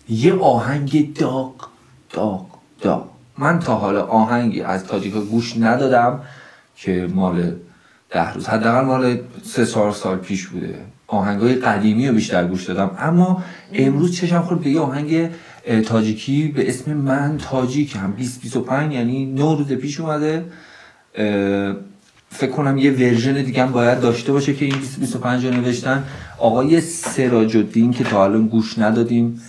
یه آهنگ داغ. من تا حالا آهنگی از تاجیکا گوش ندادم که مال 10 روز، حداقل مال 3-4 سال پیش بوده. آهنگای قدیمی رو بیشتر گوش دادم، اما امروز چشم خورد به یه آهنگ تاجیکی به اسم من تاجیکم. 2025 یعنی 9 روز پیش اومده. فکر کنم یه ورژن دیگه هم باید داشته باشه که این 2025 رو نوشتن آقای سراج الدین که تا الان گوش ندادیم،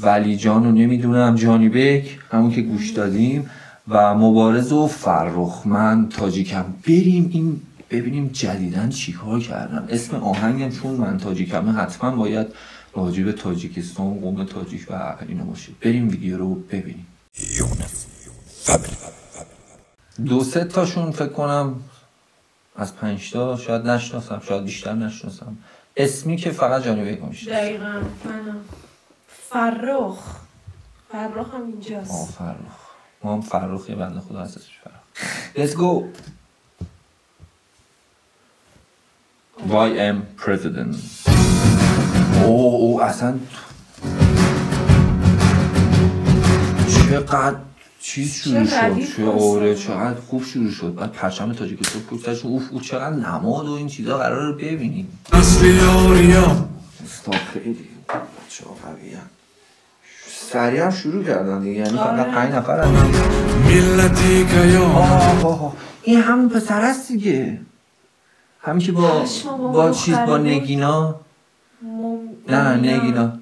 ولی جان رو نمیدونم، جانی بک همون که گوش دادیم، و مبارز و فرخ. من تاجیکم. بریم این ببینیم جدیدن چیکار کردن. اسم آهنگم چون من تاجیکمه حتما باید راجع به تاجیکستان، قوم تاجیک و اینا باشه. بریم ویدیو رو ببینیم. 2-3 تاشون فکر کنم از 5 تا شاید نشناسم، شاید بیشتر نشناسم. اسمی که فقط جانی بیگ میشه. دقیقاً. منم فرخ هم اینجاست. فرخ. ما هم فرخ، یه بنده خدا هستش فرخ. Let's go. I am president. اصلا چقدر چیز شروع شد، چقدر خوب شروع شد. بعد پرچم تاجیکستان پشتش، اوف چقدر نماد و این چیزا قراره رو ببینیم. اصلی آریا استاپ خیلی بچه‌ها قویه. سریع شروع کردن دیگه، یعنی فقط 5 نفر هم ملتی که این همون پسر است دیگه، همین که با چیز با نگینا نه نگینا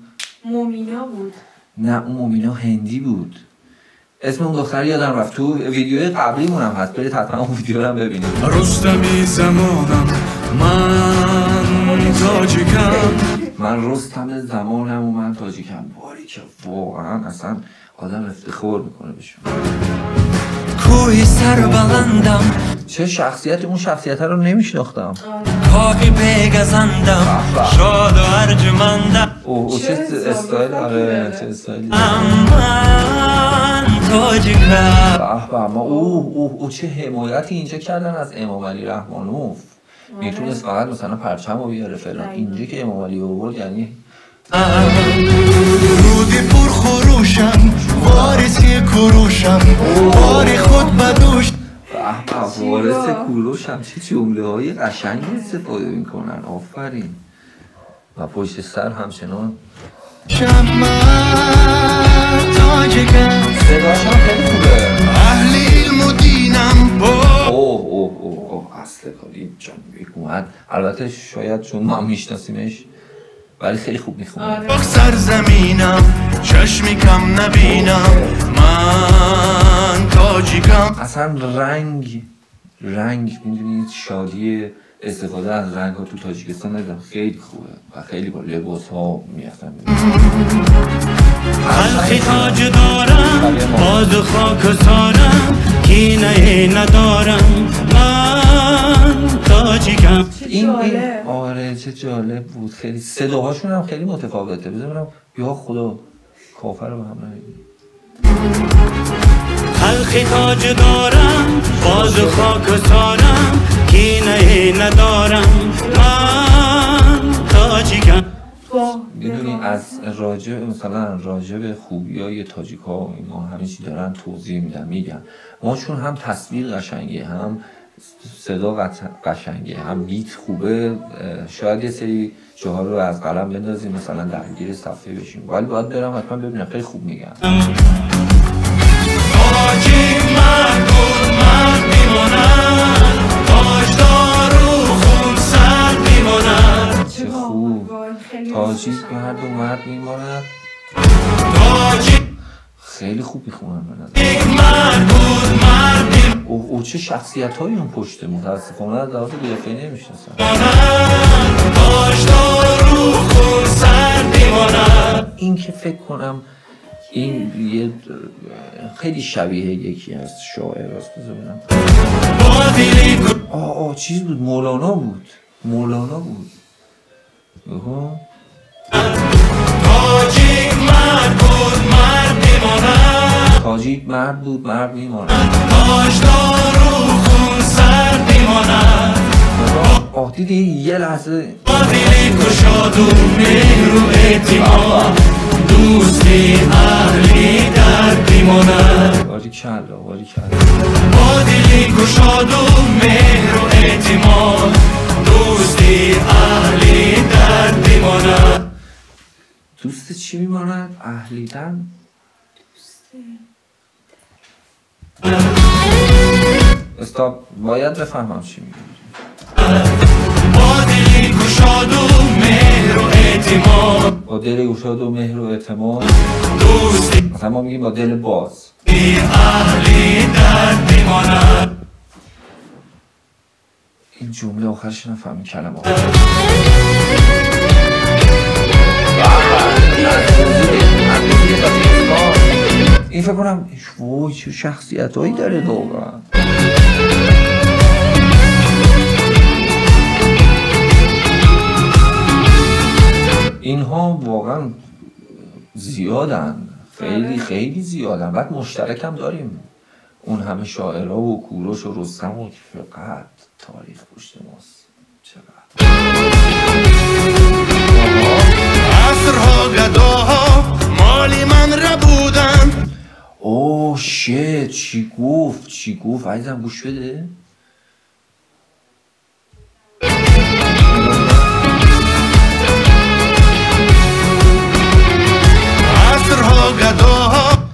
مومینا بود. نه اون مومینا هندی بود. اسم اون دختر یادم رفت. تو ویدیوی قبلی مونم هست، برید حتما اون ویدیو رو هم ببینید. رستمی زمانم من تاجیکم، من رستم زمانم و من تاجیکم. باری که واقعا اصلا آدم افتخار میکنه بهشون. کوهی سر بلندم، چه شخصیت، اون شخصیت رو نمیشناختم. کافی بگزندم شاد و ارجمندم. چه استایل، آره چه استایلی. من تاجیکم. ما او چه حمایتی اینجا کردن از امام علی رحمانوف. میتونست فقط مثلا پرچم رو بیاره فلان، اینجا که امام علی آورد یعنی رودی پر خروشم، وارثی کروشم، واری خود بدوش. وارث کوروشم. چه جمله های قشنگی استفاده میکنن. آفرین. و پشت سر همچنان صداش هم خیلی خوبه. اهل علم و دینم. اصل کاری جان بیگ اومد. البته شاید چون ما میشناسیمش ولی خیلی خوب میخونه. سرزمینم چشمی کم نبینم، من تاجیکم. اصلا رنگ میدونید، شادی استفاده از رنگ ها تو تاجیکستان ندارم. خیلی خوبه و خیلی با لباس ها میفتن. خلقی تاج دارم، باز خاک سارم، کینه ندارم، من تاجیکم. این آره چه جالب بود. خیلی صداهاشون هم خیلی متفاوته. بذارم یا خدا کافر رو به هم نمیدیم. خلقی تاج دارم، باز خاک سارم، کینه ندارم، من تاجیکم. میدونی از راجع به خوبیای تاجیک‌ها اینا همه چی دارن توضیح میگن. ما چون هم تصویر قشنگه، هم صدا قشنگه، هم بیت خوبه، شاید یه سری جاها رو از قلم بندازیم مثلا درگیر صفحه بشیم، ولی باید برم حتما ببینم. خیلی خوب میگن. تاجیک مرد میمونن، تاجدار و خون سر میمونن. چه خوب. تاجیک مرد میمونن. خیلی خوب میخونن او چه شخصیت هایی اون پشته. متاسفانه از لحاظ قیافه‌ای نمیشناسم. این که فکر کنم این یه خیلی شبیه یکی از شاعر است. بذارم چیز بود، مولانا بود. تاجیک مرد بود مرد میماند. تاجدار و خون سر میماند. دیدی یه لحظه با دلی گشاد و مهر و اعتماد دوستی اهلی درد میماند. باریکلا باریکلا. با دلی گشاد و مهر و اعتماد دوستی اهلی درد میماند. دوست چی میماند؟ اهلیدن؟ استاب باید بفهمم چی میگه. با دلی گشاد و مهر و اعتماد. با دل گشاد و مهر و اعتماد دوستی. مثلا ما میگیم با دل باز. اهلی درد میماند. این جمله آخرش نفهمی کلمه این فکر کنم وای چه شخصیت هایی داره واقعا. اینها واقعا زیادن، خیلی خیلی زیادن. بعد مشترک هم داریم، اون همه شاعرها و کوروش و رستم و چقدر تاریخ پشت ماست. چقدر عصرها گداها مالی من را بودن. اوه شت چی گفت عزیزم گوش بده. عصرها گداها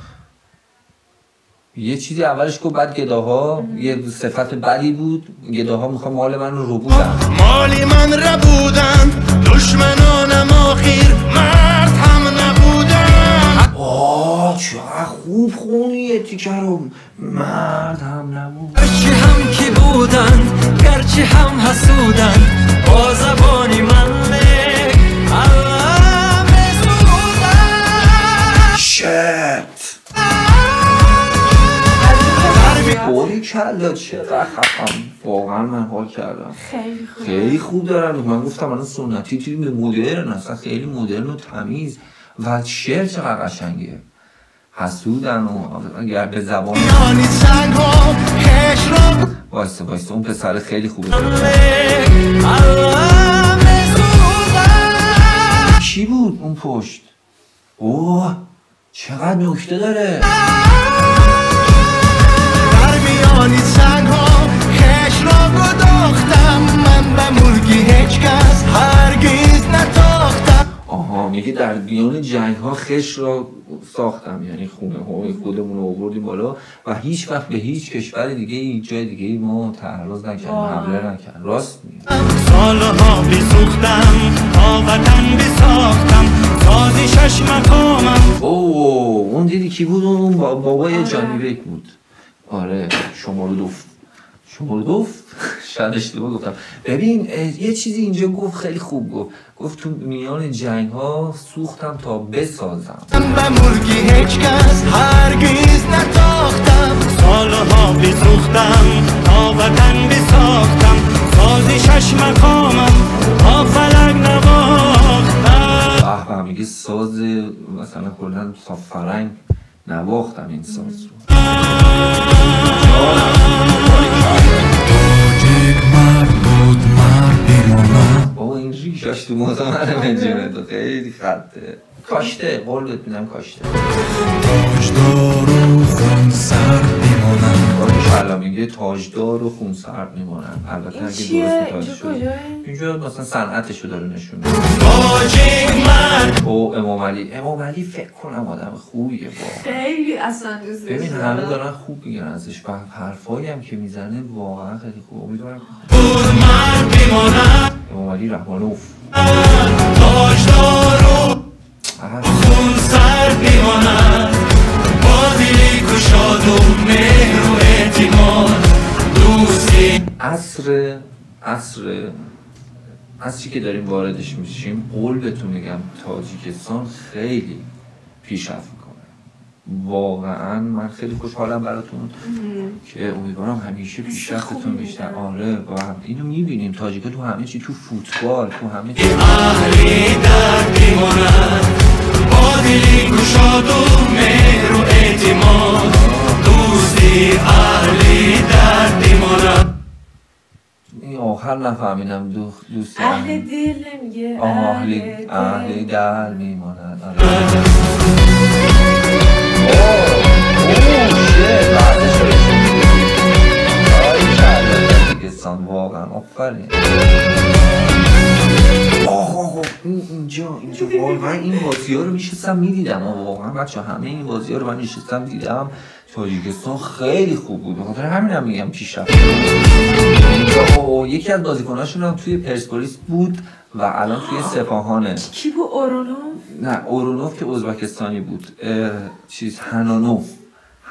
یه چیزی اولش گفت، بعد گداها یه صفت بدی بود. گداها میخوام مال من رو بودن، مالی من را بودن. دشمنانم آخیر مرد هم نبودن. آه چقدر خوب خونی یه تیکه رو. مرد هم نبود. گرچه هم که بودن گرچه هم حسودن با زبانی من همه سودن. شت باری کلا چقدر خفم. واقعا من حال کردم. خیلی خوب دارن. من گفتم الان سنتی توی مدرن اصلا خیلی مدرن و تمیز و شعر چقدر قشنگه. حسودن و اگر به زبان وایسته اون پسر خیلی خوبه. کی بود اون پشت؟ اوه چقدر نکته داره. سنگ ها خش را گداختم من به مرگی هیچ کس هرگز نتاختم. آها میگه در بیان جنگ ها خش را ساختم، یعنی خونه های خودمون رو آوردیم بالا و هیچ وقت به هیچ کشور دیگه ای جای دیگه ای ما تعرض نکردیم، حمله نکردیم. راست میگه. سالها بیسوختم تا وطن بساختم سازی شش مقامم. اوه اون دیدی کی بود؟ اون بابای جانی بیک بود. آره شمارو دوف شاید اشتباه گفتم. ببین یه چیزی اینجا گفت خیلی خوب گفت تو میان جنگ ها سوختم تا بسازم. به مرگی هیچ کس هرگز نتاختم. سالها بسوختم تا وطن بساختم سازی شش مقامم تا فلک نواختم. به میگه ساز مثلا کلن تا فرنگ نواختم این ساز رو. بابا این ریشاش تو موضوع منه منجونه تو خیلی خطه. کاشته قول بهت میدم کاشته. تاجدار و خون سرد میمونن. باریکلا میگه تاجدار و خون سرد میمونن. البته اگه درست متوجه شد اینجا مثلا صنعتشو داره نشون میده. تاجیک مرد او امام علی فکر کنم آدم خوبیه واقعا. خیلی اصلا دوست دارم. ببین همه دارن خوب میگن ازش و حرفایی هم که میزنه واقعا خیلی خوبه. امیدوارم مرد میمونن. امام علی رحمانوف تاجدار و خون سرد میماند با دلی گشاد و مهر و اعتماد دوستی. عصری که داریم واردش میشیم قول بهتون میگم تاجیکستان خیلی پیشرفت میکنه. واقعا من خیلی خوشحالم براتون که امیدوارم همیشه پیشرفتتون بیشتر. آره با اینو میبینیم تاجیکا تو همه چی، تو فوتبال، تو همه چی. اهلی درد میماند با دلی گشاد و مهر و اعتماد دوستی اهلی درد میماند. این آخر نفهمیدم دوست اهل دل نمیگه. اهلی دل میماند. بازی‌ها رو میشستم میدیدم، واقعا بچه همه این بازی‌ها رو من میشستم دیدم. تاجیکستان خیلی خوب بود، بخاطر همینم میگم پیشرفت. یکی از بازیکناشون هم توی پرسپولیس بود و الان توی سپاهانه. کی بود؟ اورونوف؟ نه اورونوف که ازبکستانی بود،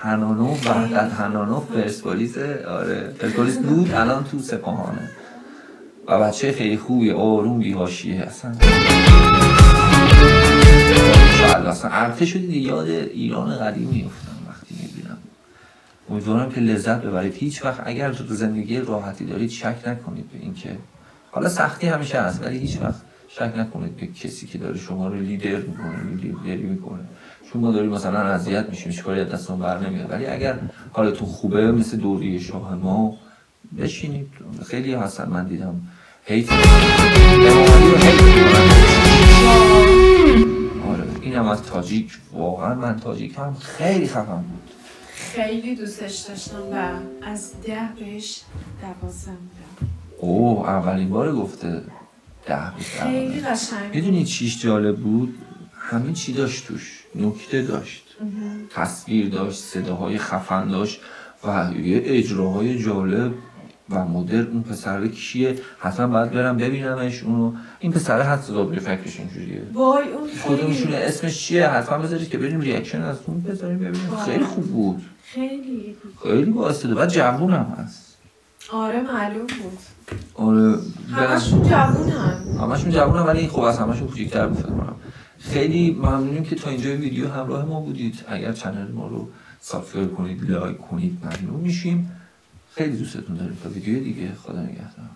هنانوف وحدت هنانوف پرسپولیس. آره پرسپولیس بود، الان تو سپاهانه و بچه خیلی خوبیه، آروم بی‌حاشیه اصلا. اصلا ارته شدید یاد ایران قدیم میفتم وقتی میبینم. امیدوارم که لذت ببرید. هیچ وقت اگر زندگی راحتی دارید شک نکنید به این که حالا سختی همیشه هست، ولی هیچ وقت شک نکنید به کسی که داره شما رو لیدری میکنه. شما داری مثلا اذیت میشید، هیچ کاری از دستتون بر نمیاد، ولی اگر حالتون خوبه مثل دوری شاه ما بشینید. خیلی هستن من دیدم هیت آره اینم از تاجیک. واقعا من تاجیک هم خیلی خفن بود، خیلی دوستش داشتم و از 10 بهش 12 میدم. اولین بار گفته 10 خیلی قشنگ. میدونی چیش جالب بود؟ همه چی داشت توش، نکته داشت، تصویر داشت، صداهای خفن داشت و یه اجراهای جالب و مدرن. اون پسر کیه؟ حتما باید برم ببینمش اونو. این پسر حتی دادوی فکرش اینجوریه. وای اون کدومشونه اسمش چیه؟ حتما بذارید که بریم ریاکشن از اون بذاریم ببینیم. خیلی خوب بود، خیلی با استعداد. بعد جوون هم هست. آره معلوم بود. آره همشون جوونن ولی خب از همشون کوچیک‌تر بود فکر کنم. خیلی ممنونیم که تا اینجا ویدیو همراه ما بودید. اگر چنل ما رو سابسکرایب کنید، لایک کنید، ممنون میشیم. خیلی دوستتون داریم. تا ویدیو دیگه، خدا نگهدار.